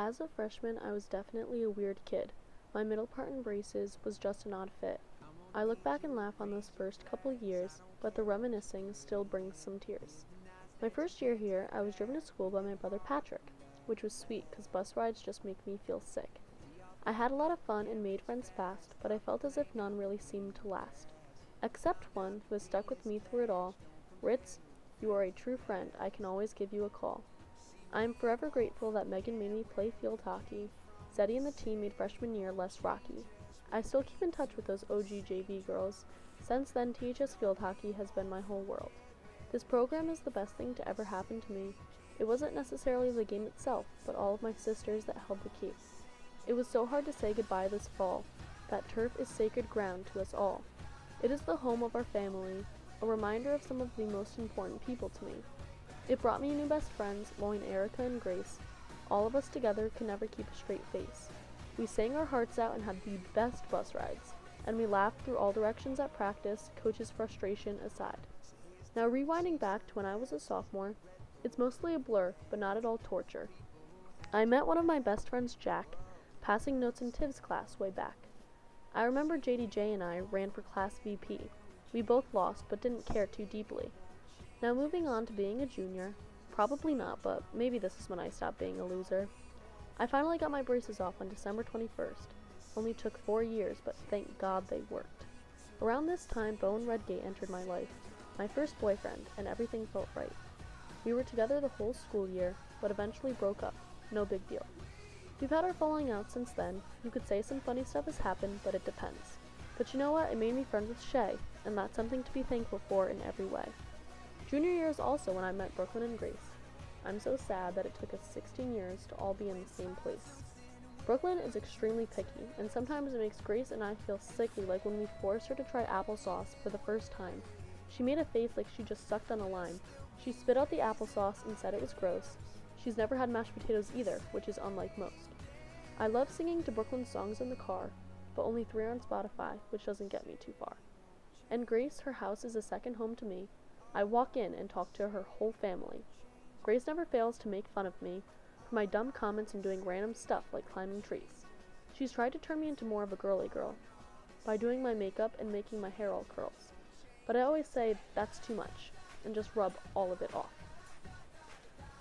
As a freshman, I was definitely a weird kid. My middle part in braces was just an odd fit. I look back and laugh on those first couple years, but the reminiscing still brings some tears. My first year here, I was driven to school by my brother Patrick, which was sweet because bus rides just make me feel sick. I had a lot of fun and made friends fast, but I felt as if none really seemed to last. Except one who has stuck with me through it all. Ritz, you are a true friend. I can always give you a call. I am forever grateful that Megan made me play field hockey. Zeddy and the team made freshman year less rocky. I still keep in touch with those OG JV girls. Since then, THS field hockey has been my whole world. This program is the best thing to ever happen to me. It wasn't necessarily the game itself, but all of my sisters that held the key. It was so hard to say goodbye this fall. That turf is sacred ground to us all. It is the home of our family, a reminder of some of the most important people to me. It brought me new best friends, Lauren, Erica, and Grace. All of us together could never keep a straight face. We sang our hearts out and had the best bus rides, and we laughed through all directions at practice, coach's frustration aside. Now rewinding back to when I was a sophomore, it's mostly a blur, but not at all torture. I met one of my best friends, Jack, passing notes in Tiv's class way back. I remember JDJ and I ran for class VP. We both lost, but didn't care too deeply. Now moving on to being a junior, probably not, but maybe this is when I stopped being a loser. I finally got my braces off on December 21st. Only took 4 years, but thank God they worked. Around this time, Bowen Redgate entered my life, my first boyfriend, and everything felt right. We were together the whole school year, but eventually broke up. No big deal. We've had our falling out since then. You could say some funny stuff has happened, but it depends. But you know what? It made me friends with Shay, and that's something to be thankful for in every way. Junior year is also when I met Brooklyn and Grace. I'm so sad that it took us 16 years to all be in the same place. Brooklyn is extremely picky, and sometimes it makes Grace and I feel sickly, like when we forced her to try applesauce for the first time. She made a face like she just sucked on a lime. She spit out the applesauce and said it was gross. She's never had mashed potatoes either, which is unlike most. I love singing to Brooklyn's songs in the car, but only 3 are on Spotify, which doesn't get me too far. And Grace, her house is a second home to me. I walk in and talk to her whole family. Grace never fails to make fun of me for my dumb comments and doing random stuff like climbing trees. She's tried to turn me into more of a girly girl by doing my makeup and making my hair all curls. But I always say that's too much and just rub all of it off.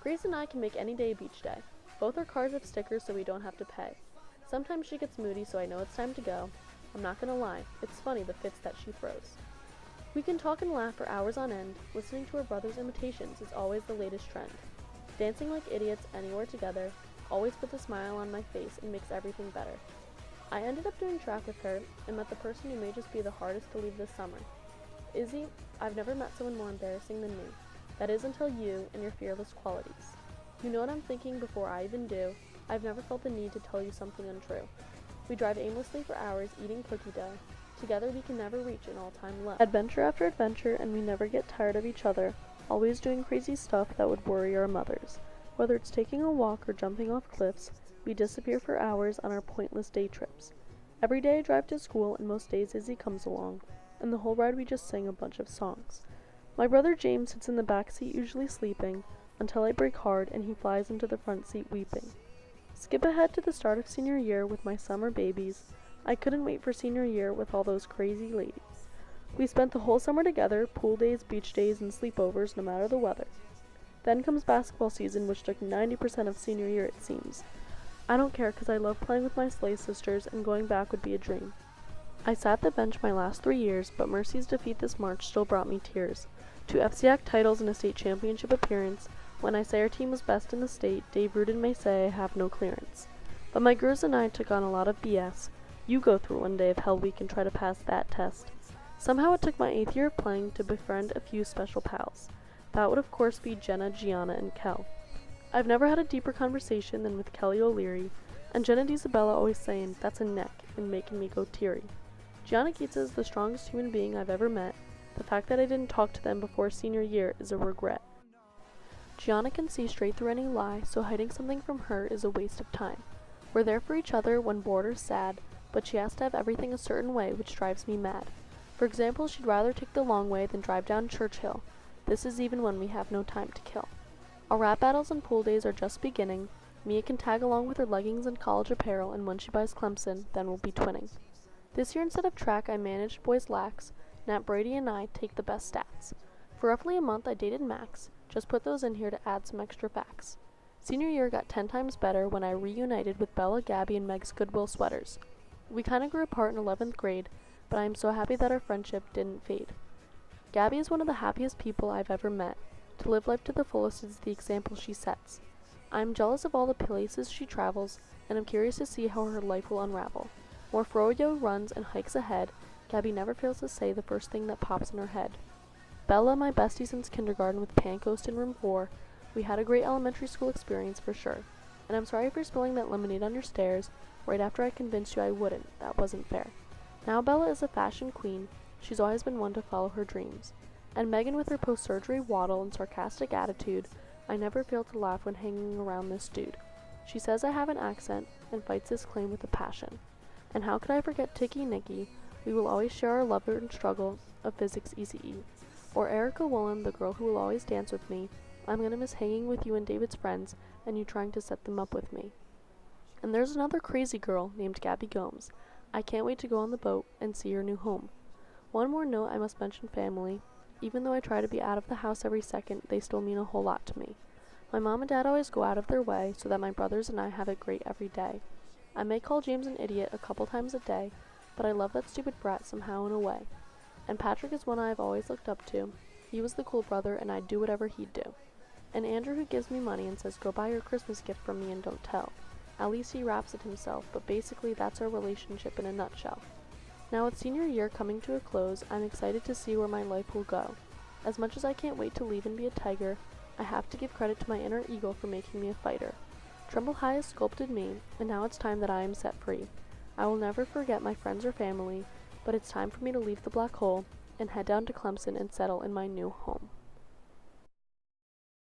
Grace and I can make any day a beach day. Both our cars have stickers so we don't have to pay. Sometimes she gets moody so I know it's time to go. I'm not gonna lie, it's funny the fits that she throws. We can talk and laugh for hours on end. Listening to her brother's imitations is always the latest trend. Dancing like idiots anywhere together always puts a smile on my face and makes everything better. I ended up doing track with her and met the person who may just be the hardest to leave this summer. Izzy, I've never met someone more embarrassing than me. That is until you and your fearless qualities. You know what I'm thinking before I even do. I've never felt the need to tell you something untrue. We drive aimlessly for hours eating cookie dough. Together we can never reach an all-time low. Adventure after adventure, and we never get tired of each other, always doing crazy stuff that would worry our mothers. Whether it's taking a walk or jumping off cliffs, we disappear for hours on our pointless day trips. Every day I drive to school, and most days Izzy comes along, and the whole ride we just sing a bunch of songs. My brother James sits in the back seat usually sleeping, until I brake hard and he flies into the front seat weeping. Skip ahead to the start of senior year with my summer babies. I couldn't wait for senior year with all those crazy ladies. We spent the whole summer together, pool days, beach days, and sleepovers no matter the weather. Then comes basketball season, which took 90% of senior year it seems. I don't care because I love playing with my Slay sisters and going back would be a dream. I sat the bench my last 3 years, but Mercy's defeat this March still brought me tears. 2 FCAC titles and a state championship appearance. When I say our team was best in the state, Dave Rudin may say I have no clearance. But my girls and I took on a lot of BS. You go through one day of hell week and try to pass that test. Somehow it took my 8th year of playing to befriend a few special pals. That would of course be Jenna, Gianna, and Kel. I've never had a deeper conversation than with Kelly O'Leary, and Jenna DiSabella always saying, "That's a neck," and making me go teary. Gianna Keats is the strongest human being I've ever met. The fact that I didn't talk to them before senior year is a regret. Gianna can see straight through any lie, so hiding something from her is a waste of time. We're there for each other when bored or sad, but she has to have everything a certain way, which drives me mad. For example, she'd rather take the long way than drive down Churchill. This is even when we have no time to kill. Our rap battles and pool days are just beginning. Mia can tag along with her leggings and college apparel, and when she buys Clemson, then we'll be twinning. This year instead of track, I managed boys lax. Nat Brady and I take the best stats. For roughly a month, I dated Max. Just put those in here to add some extra facts. Senior year got 10 times better when I reunited with Bella, Gabby, and Meg's Goodwill sweaters. We kinda grew apart in 11th grade, but I am so happy that our friendship didn't fade. Gabby is one of the happiest people I've ever met. To live life to the fullest is the example she sets. I am jealous of all the places she travels, and I'm curious to see how her life will unravel. More froyo runs and hikes ahead, Gabby never fails to say the first thing that pops in her head. Bella, my bestie since kindergarten with Pancoast in room 4, we had a great elementary school experience for sure. And I'm sorry for spilling that lemonade on your stairs, right after I convinced you I wouldn't. That wasn't fair. Now Bella is a fashion queen. She's always been one to follow her dreams. And Megan with her post-surgery waddle and sarcastic attitude, I never fail to laugh when hanging around this dude. She says I have an accent and fights this claim with a passion. And how could I forget Tiki Nikki? We will always share our love and struggle of physics ECE. Or Erica Woolen, the girl who will always dance with me. I'm gonna miss hanging with you and David's friends and you trying to set them up with me. And there's another crazy girl named Gabby Gomes. I can't wait to go on the boat and see her new home. One more note, I must mention family. Even though I try to be out of the house every second, they still mean a whole lot to me. My mom and dad always go out of their way so that my brothers and I have it great every day. I may call James an idiot a couple times a day, but I love that stupid brat somehow in a way. And Patrick is one I've always looked up to. He was the cool brother and I'd do whatever he'd do. And Andrew who gives me money and says go buy your Christmas gift from me and don't tell. At least he raps it himself, but basically that's our relationship in a nutshell. Now with senior year coming to a close, I'm excited to see where my life will go. As much as I can't wait to leave and be a tiger, I have to give credit to my inner eagle for making me a fighter. Trumbull High has sculpted me, and now it's time that I am set free. I will never forget my friends or family, but it's time for me to leave the black hole and head down to Clemson and settle in my new home.